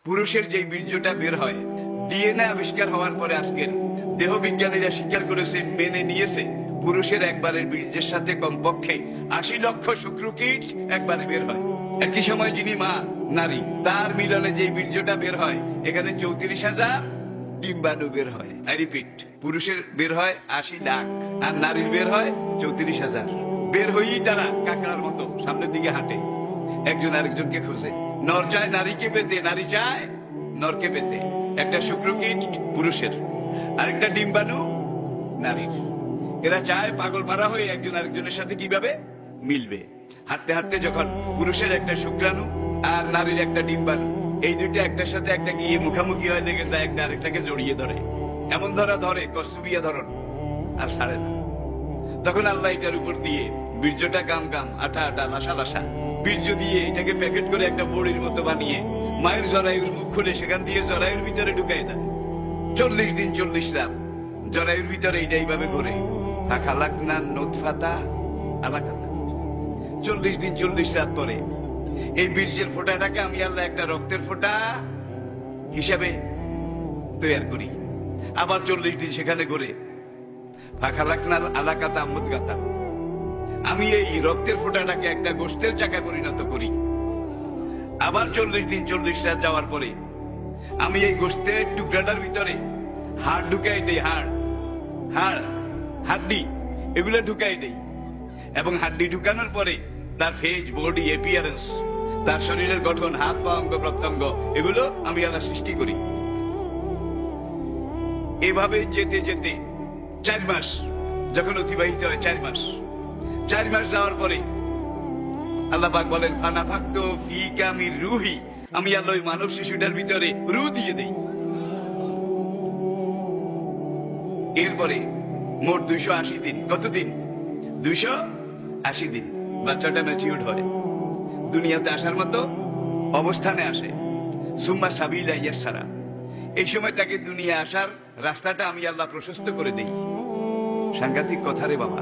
পুরুষের যে বীর্যটা বের হয়, ডিএনএ আবিষ্কার হওয়ার পরে আজকের দেহ বিজ্ঞানীরা স্বীকার করেছে, মেনে নিয়েছে, পুরুষের একবারের বীর্যের সাথে কমপক্ষে 80 লক্ষ শুক্রকীট একবারে বের হয়। একই সময় যিনি মা, নারী, তার মিলনে যে বীর্যটা বের হয়, এখানে 34,000 ডিম্বাণু বের হয়। আই রিপিট, পুরুষের বের হয় 80 লাখ আর নারীর বের হয় 34,000। বের হয়েই তারা কাকড়ার মতো সামনের দিকে হাঁটে, একজন আরেকজনকে খোঁজে। নর চায় নারীকে পেতে, নারী চায় নরকে পেতে। একটা শুক্রকীট পুরুষের, আরেকটা ডিম্বাণু নারীর। এরা চায় পাগল পারা হয়ে একজন আরেকজনের সাথে কিভাবে মিলবে। হাঁটতে হাঁটতে যখন পুরুষের একটা শুক্রাণু আর নারীর একটা ডিম্বাণু, এই দুইটা একটার সাথে একটা গিয়ে মুখামুখি হয়, দেখে তা একটা আরেকটাকে জড়িয়ে ধরে। এমন ধরে কস্তুবিয়া ধরন, আর ছাড়ে না। তখন আল্লাহ এটার উপর দিয়ে বীর্যটা গাম গাম, আঠা আঠা, লাসা লাসা বীর্য দিয়ে এটাকে প্যাকেট করে একটা বড়ির মতো বানিয়ে মায়ের জরায়ুর মুখ খুলে সেখান দিয়ে জরায়ুর ভিতরে ঢুকাই দেয়। 40 দিন 40 রাত জরায়ুর ভিতরে এটা এইভাবে ঘুরে। ফাখালাকনা নুতফাতা আলাকাতা। 40 দিন 40 রাত পরে এই বীর্যের ফোঁটাটাকে আমি আল্লাহ একটা রক্তের ফোঁটা হিসাবে তৈরি করি। আবার 40 দিন সেখানে ঘুরে ফাখালাকনাল আলাকাতা মুদগাতা। আমি এই রক্তের ফোঁটাটাকে একটা গোশতের চাকায় পরিণত করি। আবার 40 দিন 40 রাত যাওয়ার পরে আমি এই গোশতের টুকরাটার ভিতরে হাড় ঢুকাই দেই। হাড্ডি এগুলো ঢুকাই দেই। এবং হাড্ডি ঢুকানোর পরে তার ফেজ, বডি, এপিয়ারেন্স, তার শরীরের গঠন, হাত পা, অঙ্গ প্রত্যঙ্গ, এগুলো আমি আল্লাহ সৃষ্টি করি। এভাবে যেতে যেতে 4 মাস যখন অতিবাহিত হয়, 4 মাস যাওয়ার পরে আল্লাহ পাক বলেন, ফানাফাকতু ফীকা মির রূহি। আমি আল্লাহ ওই মানব শিশুটার ভিতরে রূহ দিয়ে দেই। এরপরে মোট 280 দিন। কতদিন? 280 দিন বাচ্চাটা ম্যাচিউরড হয়, দুনিয়াতে আসার মতো অবস্থানে আসে। সুম্মা সাবিলা ইয়াসসারা। এই সময় তাকে দুনিয়া আসার রাস্তাটা আমি আল্লাহ প্রশস্ত করে দেই। সাংঘাতিক কথা রে বাবা।